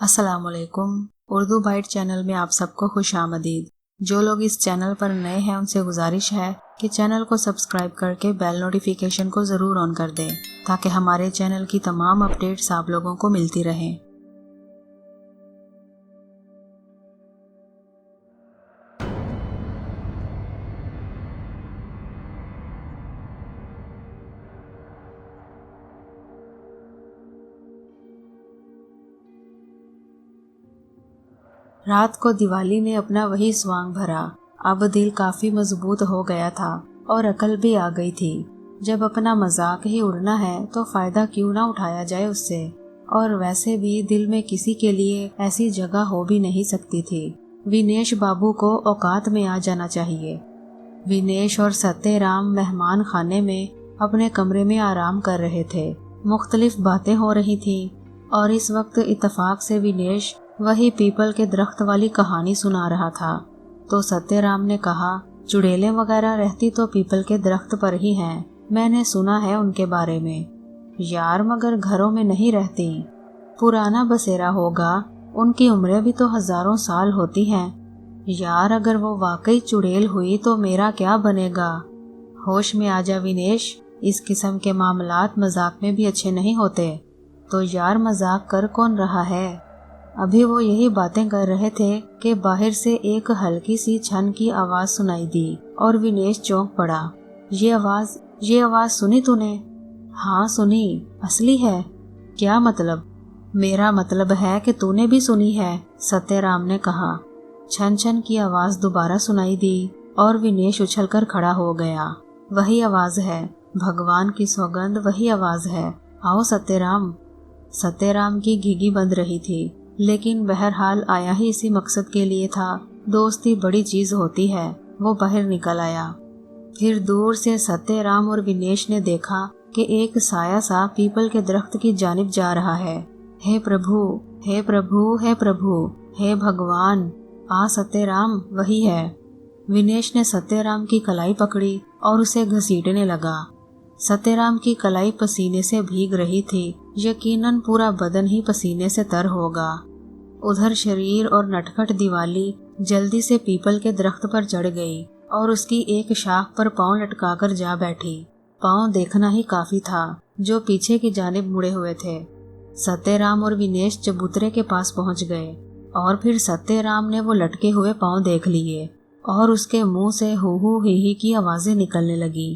अस्सलामुअलैकुम। Urdu bite channel में आप सबको खुश आमदीद। जो लोग इस चैनल पर नए हैं उनसे गुजारिश है कि चैनल को सब्सक्राइब करके बेल नोटिफिकेशन को ज़रूर ऑन कर दें ताकि हमारे चैनल की तमाम अपडेट्स आप लोगों को मिलती रहें। रात को दिवाली ने अपना वही स्वांग भरा। अब दिल काफी मजबूत हो गया था और अकल भी आ गई थी। जब अपना मजाक ही उड़ना है तो फायदा क्यों ना उठाया जाए उससे। और वैसे भी दिल में किसी के लिए ऐसी जगह हो भी नहीं सकती थी। विनेश बाबू को औकात में आ जाना चाहिए। विनेश और सत्यराम मेहमान खाने में अपने कमरे में आराम कर रहे थे। मुख्तलिफ बातें हो रही थी और इस वक्त इत्तेफाक से विनेश वही पीपल के दरख्त वाली कहानी सुना रहा था। तो सत्यराम ने कहा, चुड़ैलें वगैरह रहती तो पीपल के दरख्त पर ही हैं। मैंने सुना है उनके बारे में। यार मगर घरों में नहीं रहती। पुराना बसेरा होगा, उनकी उम्रें भी तो हजारों साल होती हैं। यार अगर वो वाकई चुड़ैल हुई तो मेरा क्या बनेगा। होश में आ जा विनेश, इस किस्म के मामलात मजाक में भी अच्छे नहीं होते। तो यार मजाक कर कौन रहा है। अभी वो यही बातें कर रहे थे कि बाहर से एक हल्की सी छन की आवाज सुनाई दी और विनेश चौंक पड़ा। ये आवाज सुनी तूने? हाँ सुनी, असली है। क्या मतलब? मेरा मतलब है कि तूने भी सुनी है, सत्यराम ने कहा। छन छन की आवाज दोबारा सुनाई दी और विनेश उछलकर खड़ा हो गया। वही आवाज है, भगवान की सौगंध वही आवाज है। आओ सत्यराम। सत्यराम की घिघी बंद रही थी, लेकिन बहरहाल आया ही इसी मकसद के लिए था। दोस्ती बड़ी चीज होती है। वो बाहर निकल आया। फिर दूर से सत्यराम और विनेश ने देखा कि एक साया सा पीपल के दरख्त की जानिब जा रहा है। हे प्रभु, हे प्रभु, हे प्रभु, हे भगवान, आ सत्यराम, वही है। विनेश ने सत्यराम की कलाई पकड़ी और उसे घसीटने लगा। सत्यराम की कलाई पसीने से भीग रही थी। यकीनन पूरा बदन ही पसीने से तर होगा। उधर शरीर और नटखट दिवाली जल्दी से पीपल के दरख्त पर चढ़ गई और उसकी एक शाख पर पांव लटकाकर जा बैठी। पांव देखना ही काफी था, जो पीछे की जानिब मुड़े हुए थे। सत्यराम और विनेश चबूतरे के पास पहुंच गए और फिर सत्यराम ने वो लटके हुए पांव देख लिए और उसके मुंह से हू हू ही की आवाजें निकलने लगी।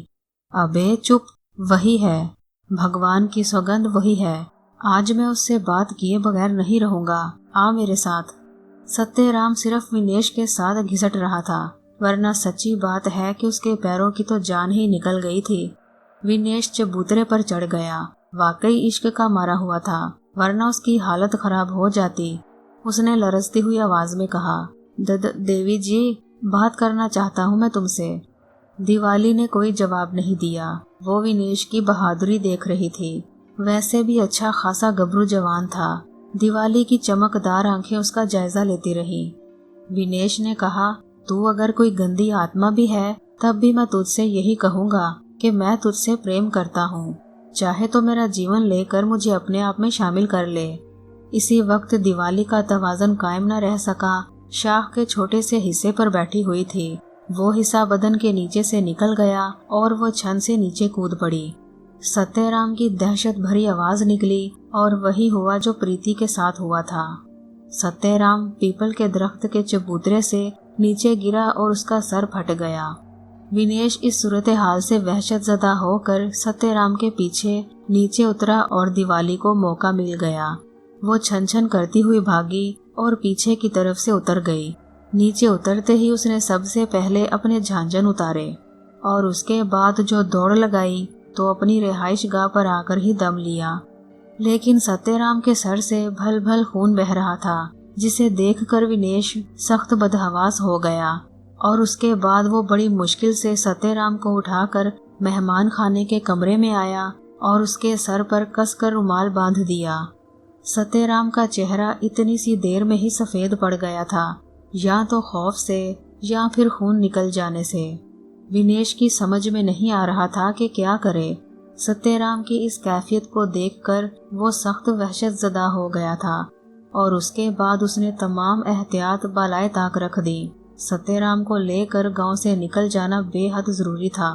अबे चुप, वही है, भगवान की सौगंध वही है। आज मैं उससे बात किए बगैर नहीं रहूंगा, आ मेरे साथ। सत्यराम सिर्फ विनेश के साथ घिसट रहा था, वरना सच्ची बात है कि उसके पैरों की तो जान ही निकल गई थी। विनेश चबूतरे पर चढ़ गया। वाकई इश्क का मारा हुआ था, वरना उसकी हालत खराब हो जाती। उसने लरजती हुई आवाज में कहा, देवी जी, बात करना चाहता हूँ मैं तुमसे। दिवाली ने कोई जवाब नहीं दिया। वो विनेश की बहादुरी देख रही थी। वैसे भी अच्छा खासा गबरू जवान था। दिवाली की चमकदार आंखें उसका जायजा लेती रही। विनेश ने कहा, तू अगर कोई गंदी आत्मा भी है तब भी मैं तुझसे यही कहूँगा कि मैं तुझसे प्रेम करता हूँ। चाहे तो मेरा जीवन लेकर मुझे अपने आप में शामिल कर ले। इसी वक्त दिवाली का तवाज़ुन कायम न रह सका। शाख के छोटे से हिस्से पर बैठी हुई थी। वो हिस्सा बदन के नीचे से निकल गया और वो छन से नीचे कूद पड़ी। सत्यराम की दहशत भरी आवाज निकली और वही हुआ जो प्रीति के साथ हुआ था। सत्यराम पीपल के दरख्त के चबूतरे से नीचे गिरा और उसका सर फट गया। विनेश इस सूरत हाल से वहशत ज़दा होकर सत्यराम के पीछे नीचे उतरा और दिवाली को मौका मिल गया। वो छन छन करती हुई भागी और पीछे की तरफ से उतर गई। नीचे उतरते ही उसने सबसे पहले अपने झांझन उतारे और उसके बाद जो दौड़ लगाई तो अपनी रिहाइश गाह पर आकर ही दम लिया। लेकिन सत्यराम के सर से भल भल खून बह रहा था, जिसे देखकर विनेश सख्त बदहवास हो गया और उसके बाद वो बड़ी मुश्किल से सत्यराम को उठाकर मेहमान खाने के कमरे में आया और उसके सर पर कसकर रुमाल बांध दिया। सत्यराम का चेहरा इतनी सी देर में ही सफेद पड़ गया था, या तो खौफ से या फिर खून निकल जाने से। विनेश की समझ में नहीं आ रहा था कि क्या करे। सत्यराम की इस कैफियत को देखकर वो सख्त वहशत ज़दा हो गया था और उसके बाद उसने तमाम एहतियात बालाए ताक रख दी। सत्यराम को लेकर गांव से निकल जाना बेहद जरूरी था।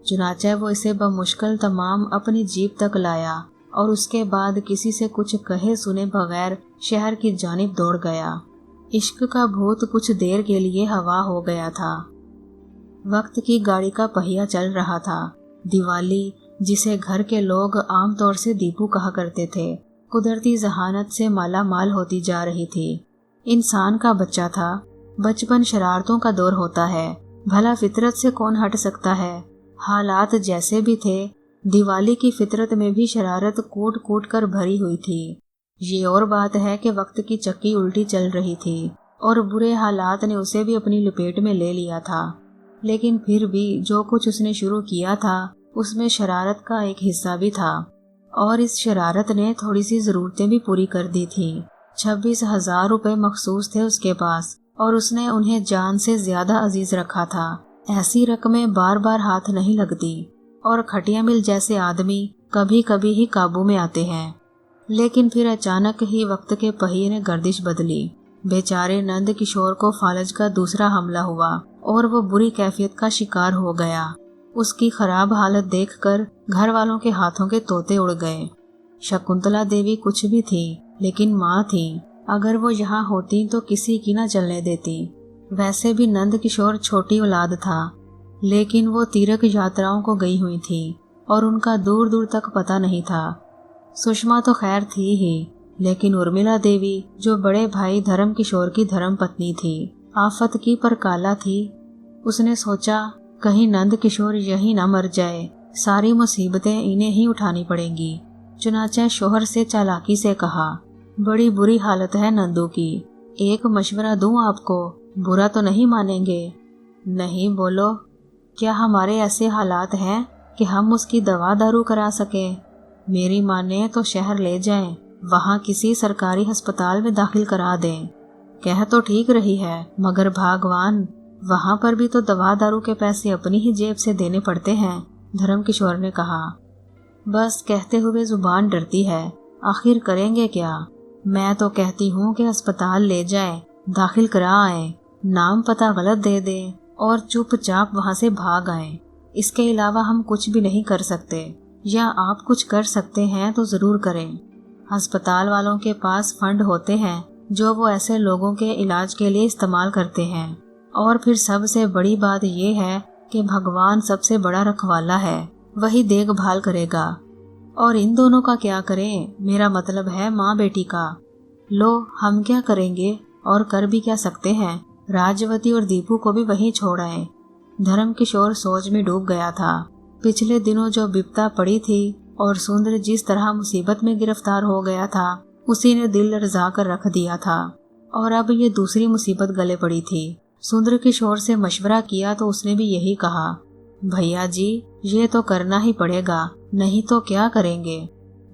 चुनाचे वो इसे बमुश्किल तमाम अपनी जीप तक लाया और उसके बाद किसी से कुछ कहे सुने बगैर शहर की जानिब दौड़ गया। इश्क का भूत कुछ देर के लिए हवा हो गया था। वक्त की गाड़ी का पहिया चल रहा था। दिवाली, जिसे घर के लोग आमतौर से दीपू कहा करते थे, कुदरती जहानत से माला माल होती जा रही थी। इंसान का बच्चा था। बचपन शरारतों का दौर होता है, भला फितरत से कौन हट सकता है। हालात जैसे भी थे, दिवाली की फितरत में भी शरारत कूट कूट कर भरी हुई थी। ये और बात है कि वक्त की चक्की उल्टी चल रही थी और बुरे हालात ने उसे भी अपनी लपेट में ले लिया था। लेकिन फिर भी जो कुछ उसने शुरू किया था उसमें शरारत का एक हिस्सा भी था, और इस शरारत ने थोड़ी सी जरूरतें भी पूरी कर दी थी। 26,000 रुपए मखसूस थे उसके पास और उसने उन्हें जान से ज्यादा अजीज रखा था। ऐसी रकमें बार बार हाथ नहीं लगती और खटिया मिल जैसे आदमी कभी कभी ही काबू में आते हैं। लेकिन फिर अचानक ही वक्त के पहिए ने गर्दिश बदली। बेचारे नंद किशोर को फालज का दूसरा हमला हुआ और वो बुरी कैफियत का शिकार हो गया। उसकी खराब हालत देखकर घर वालों के हाथों के तोते उड़ गए। शकुंतला देवी कुछ भी थी, लेकिन माँ थी। अगर वो यहाँ होती तो किसी की न चलने देती। वैसे भी नंद किशोर छोटी औलाद था, लेकिन वो तीर्थ यात्राओं को गई हुई थी और उनका दूर दूर तक पता नहीं था। सुषमा तो खैर थी ही, लेकिन उर्मिला देवी, जो बड़े भाई धर्म किशोर की धर्म पत्नी थी, आफत की परकाला थी। उसने सोचा, कहीं नंद किशोर यही न मर जाए, सारी मुसीबतें इन्हें ही उठानी पड़ेंगी। चुनाचे शोहर से चालाकी से कहा, बड़ी बुरी हालत है नंदू की, एक मशवरा दूं आपको, बुरा तो नहीं मानेंगे? नहीं, बोलो। क्या हमारे ऐसे हालात हैं कि हम उसकी दवा दारू करा सकें? मेरी माने तो शहर ले जाएं, वहाँ किसी सरकारी अस्पताल में दाखिल करा दें। कह तो ठीक रही है, मगर भगवान, वहाँ पर भी तो दवा दारू के पैसे अपनी ही जेब से देने पड़ते हैं, धर्म किशोर ने कहा। बस कहते हुए जुबान डरती है, आखिर करेंगे क्या? मैं तो कहती हूँ कि अस्पताल ले जाएं, दाखिल करा आए, नाम पता गलत दे दें और चुपचाप वहाँ से भाग आए। इसके अलावा हम कुछ भी नहीं कर सकते, या आप कुछ कर सकते हैं तो जरूर करें। अस्पताल वालों के पास फंड होते हैं जो वो ऐसे लोगों के इलाज के लिए इस्तेमाल करते हैं। और फिर सबसे बड़ी बात यह है कि भगवान सबसे बड़ा रखवाला है, वही देखभाल करेगा। और इन दोनों का क्या करें? मेरा मतलब है माँ बेटी का। लो, हम क्या करेंगे और कर भी क्या सकते हैं? राजवती और दीपू को भी वहीं छोड़ आए। धर्म किशोर सोच में डूब गया था। पिछले दिनों जो विपदा पड़ी थी और सुंदर जिस तरह मुसीबत में गिरफ्तार हो गया था, उसी ने दिल लरजा कर रख दिया था। और अब ये दूसरी मुसीबत गले पड़ी थी। सुंदर किशोर से मशवरा किया तो उसने भी यही कहा, भैया जी, ये तो करना ही पड़ेगा, नहीं तो क्या करेंगे?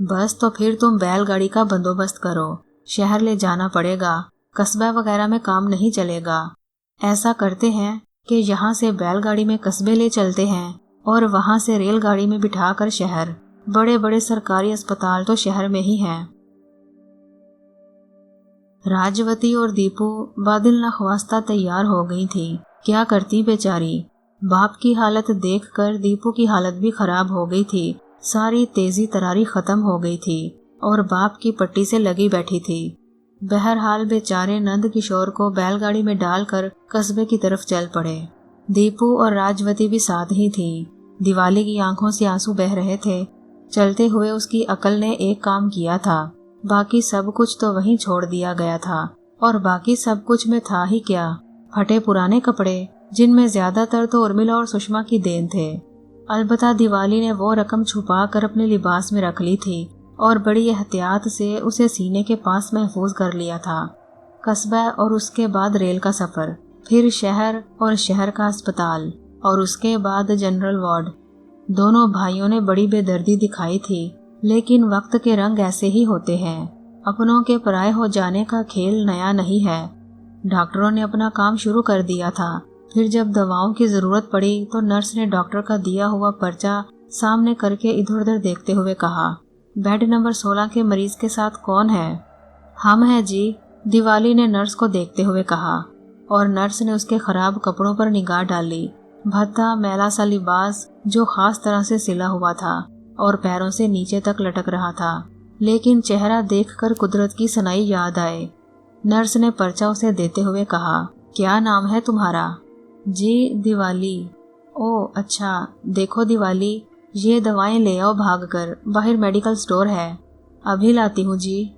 बस तो फिर तुम बैलगाड़ी का बंदोबस्त करो, शहर ले जाना पड़ेगा, कस्बा वगैरह में काम नहीं चलेगा। ऐसा करते हैं कि यहाँ से बैलगाड़ी में कस्बे ले चलते हैं और वहाँ से रेलगाड़ी में बिठाकर शहर। बड़े बड़े सरकारी अस्पताल तो शहर में ही हैं। राजवती और दीपू बादल नखवास्ता तैयार हो गई थी। क्या करती बेचारी। बाप की हालत देखकर दीपू की हालत भी खराब हो गई थी। सारी तेजी तरारी खत्म हो गई थी और बाप की पट्टी से लगी बैठी थी। बहरहाल बेचारे नंद किशोर को बैलगाड़ी में डालकर कस्बे की तरफ चल पड़े। दीपू और राजवती भी साथ ही थी। दिवाली की आंखों से आंसू बह रहे थे। चलते हुए उसकी अकल ने एक काम किया था, बाकी सब कुछ तो वहीं छोड़ दिया गया था। और बाकी सब कुछ में था ही क्या, फटे पुराने कपड़े, जिनमें ज्यादातर तो उर्मिला और सुषमा की देन थे। अलबत्ता दिवाली ने वो रकम छुपा कर अपने लिबास में रख ली थी और बड़ी एहतियात से उसे सीने के पास महफूज कर लिया था। कस्बा और उसके बाद रेल का सफर, फिर शहर और शहर का अस्पताल और उसके बाद जनरल वार्ड। दोनों भाइयों ने बड़ी बेदर्दी दिखाई थी, लेकिन वक्त के रंग ऐसे ही होते हैं। अपनों के पराये हो जाने का खेल नया नहीं है। डॉक्टरों ने अपना काम शुरू कर दिया था। फिर जब दवाओं की जरूरत पड़ी तो नर्स ने डॉक्टर का दिया हुआ पर्चा सामने करके इधर उधर देखते हुए कहा, बेड नंबर 16 के मरीज के साथ कौन है? हम है जी, दिवाली ने नर्स को देखते हुए कहा, और नर्स ने उसके खराब कपड़ों पर निगाह डाली। भद्दा मैला सा लिबास जो खास तरह से सिला हुआ था और पैरों से नीचे तक लटक रहा था, लेकिन चेहरा देखकर कुदरत की सनाई याद आए। नर्स ने पर्चा उसे देते हुए कहा, क्या नाम है तुम्हारा? जी, दिवाली। ओ अच्छा, देखो दिवाली, ये दवाएं ले आओ भागकर, बाहर मेडिकल स्टोर है। अभी लाती हूँ जी।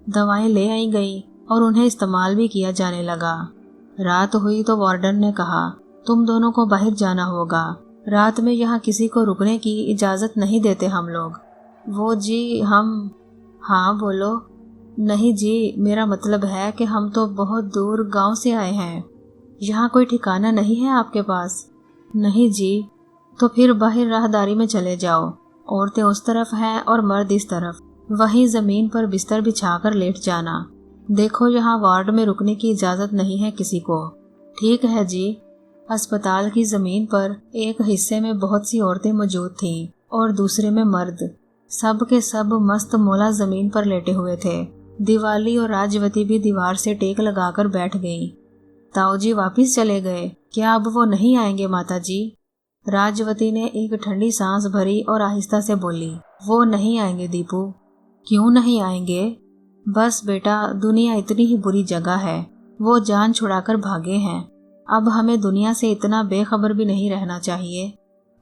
दवाएं ले आई गई और उन्हें इस्तेमाल भी किया जाने लगा। रात हुई तो वार्डन ने कहा, तुम दोनों को बाहर जाना होगा, रात में यहाँ किसी को रुकने की इजाज़त नहीं देते हम लोग। वो जी हम। हाँ बोलो। नहीं जी, मेरा मतलब है कि हम तो बहुत दूर गांव से आए हैं। यहाँ कोई ठिकाना नहीं है आपके पास? नहीं जी। तो फिर बाहर राहदारी में चले जाओ, औरतें उस तरफ हैं और मर्द इस तरफ, वहीं ज़मीन पर बिस्तर बिछाकर लेट जाना। देखो यहाँ वार्ड में रुकने की इजाज़त नहीं है किसी को। ठीक है जी। अस्पताल की ज़मीन पर एक हिस्से में बहुत सी औरतें मौजूद थीं और दूसरे में मर्द। सब के सब मस्त मौला ज़मीन पर लेटे हुए थे। दिवाली और राजवती भी दीवार से टेक लगाकर बैठ गईं। ताऊ जी वापिस चले गए, क्या अब वो नहीं आएंगे माता जी? राजवती ने एक ठंडी सांस भरी और आहिस्ता से बोली, वो नहीं आएंगे दीपू। क्यों नहीं आएंगे? बस बेटा, दुनिया इतनी ही बुरी जगह है, वो जान छुड़ाकर भागे हैं। अब हमें दुनिया से इतना बेखबर भी नहीं रहना चाहिए।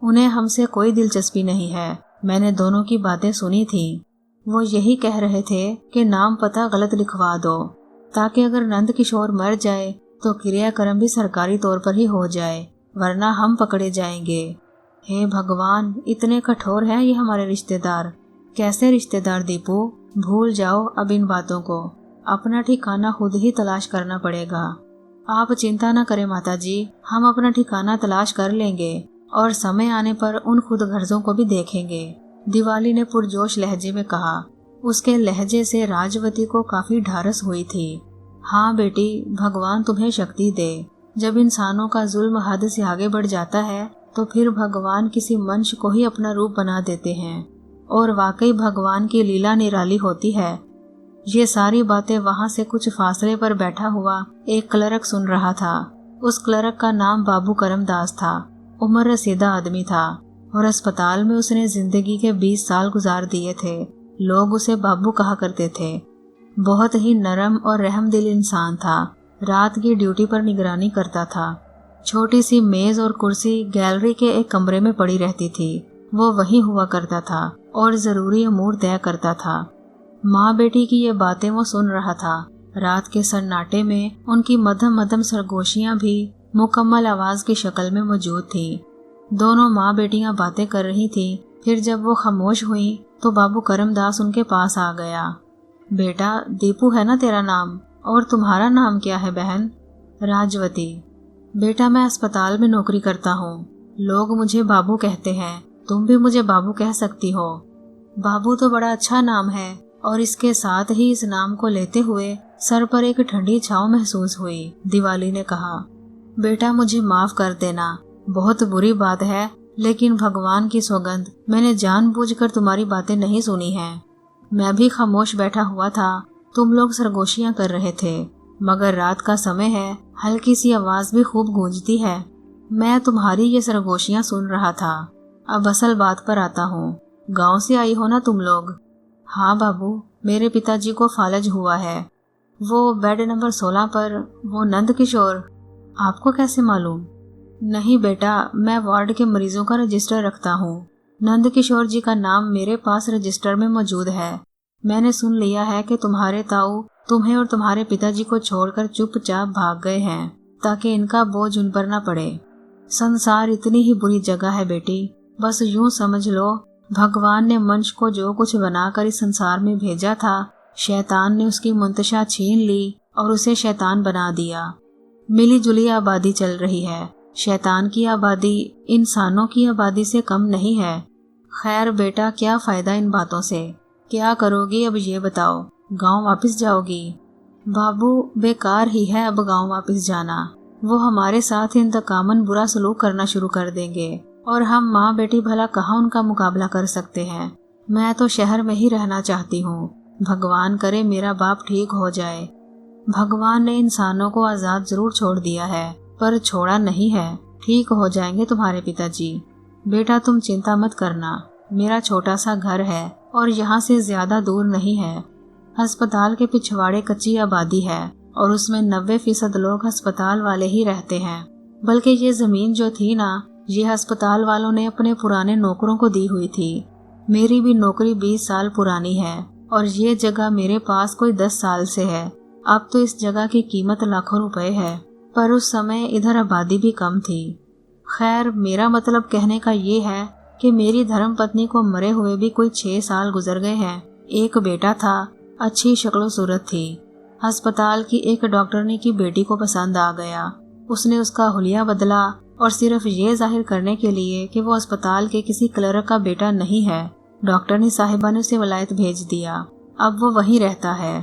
उन्हें हमसे कोई दिलचस्पी नहीं है। मैंने दोनों की बातें सुनी थी। वो यही कह रहे थे कि नाम पता गलत लिखवा दो, ताकि अगर नंद किशोर मर जाए तो क्रियाक्रम भी सरकारी तौर पर ही हो जाए, वरना हम पकड़े जाएंगे। हे भगवान, इतने कठोर हैं ये हमारे रिश्तेदार। कैसे रिश्तेदार दीपू? भूल जाओ अब इन बातों को, अपना ठिकाना खुद ही तलाश करना पड़ेगा। आप चिंता न करें माता जी, हम अपना ठिकाना तलाश कर लेंगे और समय आने पर उन खुद गर्जों को भी देखेंगे। दिवाली ने पुरजोश लहजे में कहा। उसके लहजे से राजवती को काफी ढारस हुई थी। हाँ बेटी, भगवान तुम्हें शक्ति दे। जब इंसानों का जुल्म हद से आगे बढ़ जाता है तो फिर भगवान किसी मनुष्य को ही अपना रूप बना देते हैं, और वाकई भगवान की लीला निराली होती है। ये सारी बातें वहां से कुछ फासले पर बैठा हुआ एक क्लर्क सुन रहा था। उस क्लर्क का नाम बाबू करमदास था। उम्र रसीदा आदमी था और अस्पताल में उसने जिंदगी के 20 साल गुजार दिए थे। लोग उसे बाबू कहा करते थे। बहुत ही नरम और रहमदिल इंसान था। रात की ड्यूटी पर निगरानी करता था। छोटी सी मेज और कुर्सी गैलरी के एक कमरे में पड़ी रहती थी। वो वहीं हुआ करता था और जरूरी अमूर तय करता था। माँ बेटी की ये बातें वो सुन रहा था। रात के सन्नाटे में उनकी मध्यम मध्यम सरगोशियां भी मुकम्मल आवाज की शक्ल में मौजूद थी। दोनों माँ बेटियां बातें कर रही थी। फिर जब वो खामोश हुई तो बाबू करमदास उनके पास आ गया। बेटा, दीपू है ना तेरा नाम? और तुम्हारा नाम क्या है बहन? राजवती। बेटा, मैं अस्पताल में नौकरी करता हूँ। लोग मुझे बाबू कहते हैं, तुम भी मुझे बाबू कह सकती हो। बाबू तो बड़ा अच्छा नाम है, और इसके साथ ही इस नाम को लेते हुए सर पर एक ठंडी छांव महसूस हुई। दिवाली ने कहा, बेटा मुझे माफ कर देना, बहुत बुरी बात है, लेकिन भगवान की सौगंध, मैंने जानबूझकर तुम्हारी बातें नहीं सुनी हैं। मैं भी खामोश बैठा हुआ था। तुम लोग सरगोशियां कर रहे थे, मगर रात का समय है, हल्की सी आवाज भी खूब गूंजती है। मैं तुम्हारी ये सरगोशियां सुन रहा था। अब असल बात पर आता हूँ। गांव से आई हो ना तुम लोग? हाँ बाबू, मेरे पिताजी को फालज हुआ है। वो बेड नंबर 16 पर, वो नंद किशोर। आपको कैसे मालूम? नहीं बेटा, मैं वार्ड के मरीजों का रजिस्टर रखता हूँ। नंद किशोर जी का नाम मेरे पास रजिस्टर में मौजूद है। मैंने सुन लिया है कि तुम्हारे ताऊ तुम्हें और तुम्हारे पिताजी को छोड़कर चुपचाप भाग गए हैं, ताकि इनका बोझ उन पर न पड़े। संसार इतनी ही बुरी जगह है बेटी। बस यूं समझ लो, भगवान ने मनुष्य को जो कुछ बनाकर इस संसार में भेजा था, शैतान ने उसकी मुंतशा छीन ली और उसे शैतान बना दिया। मिली जुली आबादी चल रही है। शैतान की आबादी इंसानों की आबादी से कम नहीं है। खैर बेटा, क्या फायदा इन बातों से? क्या करोगी अब ये बताओ? गांव वापस जाओगी? बाबू, बेकार ही है अब गांव वापस जाना। वो हमारे साथ इंतकामन बुरा सलूक करना शुरू कर देंगे, और हम माँ बेटी भला कहाँ उनका मुकाबला कर सकते हैं। मैं तो शहर में ही रहना चाहती हूँ। भगवान करे मेरा बाप ठीक हो जाए। भगवान ने इंसानों को आजाद जरूर छोड़ दिया है, पर छोड़ा नहीं है। ठीक हो जाएंगे तुम्हारे पिताजी। बेटा तुम चिंता मत करना, मेरा छोटा सा घर है और यहाँ से ज्यादा दूर नहीं है। अस्पताल के पिछवाड़े कच्ची आबादी है और उसमें 90% लोग अस्पताल वाले ही रहते हैं। बल्कि ये जमीन जो थी ना, ये अस्पताल वालों ने अपने पुराने नौकरों को दी हुई थी। मेरी भी नौकरी 20 साल पुरानी है और ये जगह मेरे पास कोई 10 साल से है। अब तो इस जगह की कीमत लाखों रुपए है, पर उस समय इधर आबादी भी कम थी। खैर, मेरा मतलब कहने का ये है कि मेरी धर्मपत्नी को मरे हुए भी कोई 6 साल गुजर गए हैं। एक बेटा था, अच्छी शक्लो सूरत थी। अस्पताल की एक डॉक्टरनी की बेटी को पसंद आ गया। उसने उसका हुलिया बदला और सिर्फ ये जाहिर करने के लिए कि वो अस्पताल के किसी क्लर्क का बेटा नहीं है, डॉक्टरनी साहिबा ने उसे वलायत भेज दिया। अब वो वहीं रहता है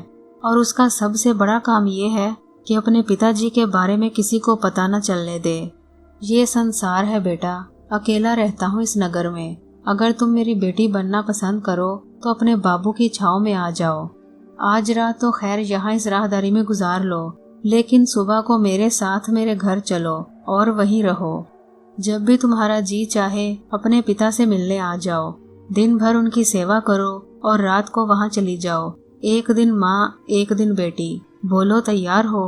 और उसका सबसे बड़ा काम ये है कि अपने पिताजी के बारे में किसी को पता न चलने दे। ये संसार है बेटा, अकेला रहता हूँ इस नगर में। अगर तुम मेरी बेटी बनना पसंद करो तो अपने बाबू की छाव में आ जाओ। आज रात तो खैर यहाँ इस राहदारी में गुजार लो, लेकिन सुबह को मेरे साथ मेरे घर चलो और वहीं रहो। जब भी तुम्हारा जी चाहे अपने पिता से मिलने आ जाओ। दिन भर उनकी सेवा करो और रात को वहाँ चली जाओ। एक दिन माँ, एक दिन बेटी। बोलो तैयार हो?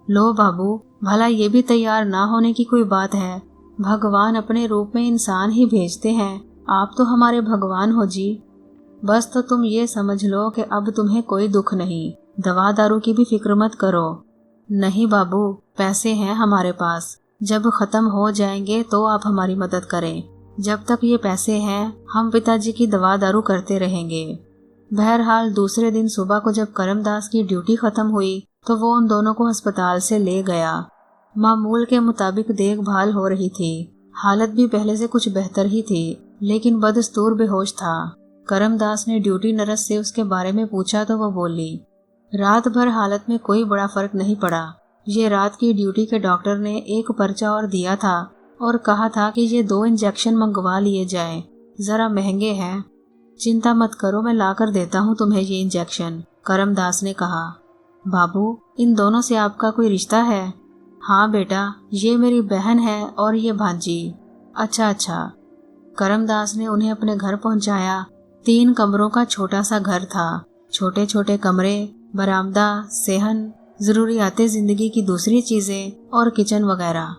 लो बाबू, भला ये भी तैयार ना होने की कोई बात है? भगवान अपने रूप में इंसान ही भेजते हैं। आप तो हमारे भगवान हो जी। बस तो तुम ये समझ लो कि अब तुम्हें कोई दुख नहीं। दवा दारू की भी फिक्र मत करो। नहीं बाबू, पैसे हैं हमारे पास। जब खत्म हो जाएंगे तो आप हमारी मदद करें। जब तक ये पैसे हैं हम पिताजी की दवा दारू करते रहेंगे। बहरहाल दूसरे दिन सुबह को जब करमदास की ड्यूटी खत्म हुई तो वो उन दोनों को अस्पताल से ले गया। मामूल के मुताबिक देखभाल हो रही थी। हालत भी पहले से कुछ बेहतर ही थी, लेकिन बदस्तूर बेहोश था। करमदास ने ड्यूटी नर्स से उसके बारे में पूछा तो वो बोली, रात भर हालत में कोई बड़ा फर्क नहीं पड़ा। ये रात की ड्यूटी के डॉक्टर ने एक पर्चा और दिया था और कहा था कि ये 2 इंजेक्शन मंगवा लिए जाएं, जरा महंगे हैं। चिंता मत करो, मैं ला कर देता हूँ तुम्हें ये इंजेक्शन, करमदास ने कहा। बाबू, इन दोनों से आपका कोई रिश्ता है? हाँ बेटा, ये मेरी बहन है और ये भांजी। अच्छा। करमदास ने उन्हें अपने घर पहुंचाया। 3 कमरों का छोटा सा घर था। छोटे छोटे कमरे, बरामदा, सेहन, जरूरियाते जिंदगी की दूसरी चीजें और किचन वगैरह।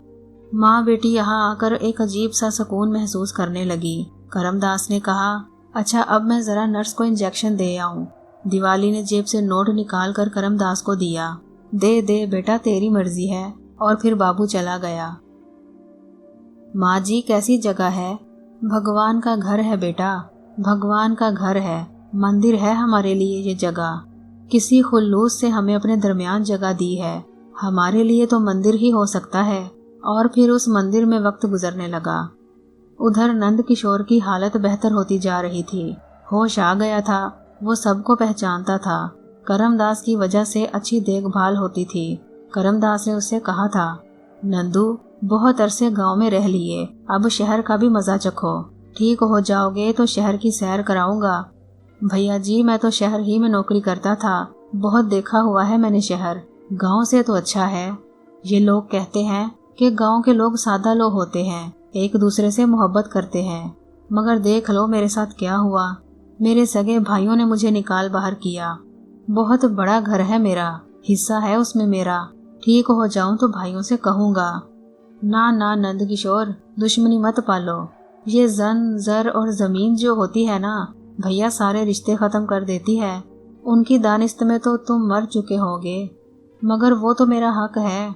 माँ बेटी यहाँ आकर एक अजीब सा सुकून महसूस करने लगी। करमदास ने कहा, अच्छा अब मैं जरा नर्स को इंजेक्शन दे आऊं। दिवाली ने जेब से नोट निकाल कर करमदास को दिया। दे बेटा, तेरी मर्जी है। और फिर बाबू चला गया। माँ जी, कैसी जगह है? भगवान का घर है बेटा, भगवान का घर है। मंदिर है हमारे लिए ये जगह। किसी खुल्लूस से हमें अपने दरमियान जगह दी है। हमारे लिए तो मंदिर ही हो सकता है। और फिर उस मंदिर में वक्त गुजरने लगा। उधर नंद किशोर की हालत बेहतर होती जा रही थी। होश आ गया था। वो सबको पहचानता था। करमदास की वजह से अच्छी देखभाल होती थी। करमदास ने उससे कहा था, नंदू, बहुत अरसे गांव में रह लिए, अब शहर का भी मजा चखो। ठीक हो जाओगे तो शहर की सैर कराऊंगा। भैया जी, मैं तो शहर ही में नौकरी करता था, बहुत देखा हुआ है मैंने शहर। गांव से तो अच्छा है। ये लोग कहते हैं कि गांव के लोग सादा लोग होते हैं, एक दूसरे से मोहब्बत करते हैं, मगर देख लो मेरे साथ क्या हुआ। मेरे सगे भाइयों ने मुझे निकाल बाहर किया। बहुत बड़ा घर है मेरा, हिस्सा है उसमें मेरा। ठीक हो जाऊं तो भाइयों से कहूंगा। ना नंद किशोर, दुश्मनी मत पालो। ये जन जर और जमीन जो होती है ना भैया, सारे रिश्ते खत्म कर देती है। उनकी दानिश्त में तो तुम मर चुके होगे, मगर वो तो मेरा हक है।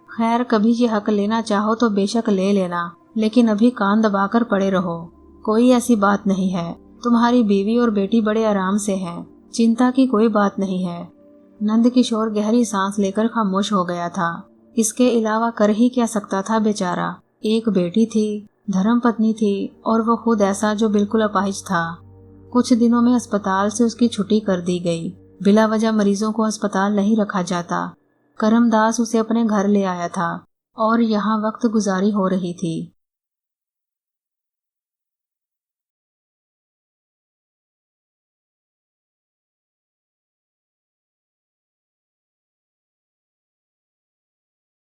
खैर, कभी ये हक लेना चाहो तो बेशक ले लेना, लेकिन अभी कान दबाकर पड़े रहो। कोई ऐसी बात नहीं है। तुम्हारी बीवी और बेटी बड़े आराम से हैं, चिंता की कोई बात नहीं है। नंद किशोर गहरी सांस लेकर खामोश हो गया था। इसके अलावा कर ही क्या सकता था बेचारा। एक बेटी थी, धर्मपत्नी थी और वो खुद ऐसा जो बिल्कुल अपाहिज था। कुछ दिनों में अस्पताल से उसकी छुट्टी कर दी गई। बिला वजह मरीजों को अस्पताल नहीं रखा जाता। करमदास उसे अपने घर ले आया था और यहाँ वक्त गुजारी हो रही थी।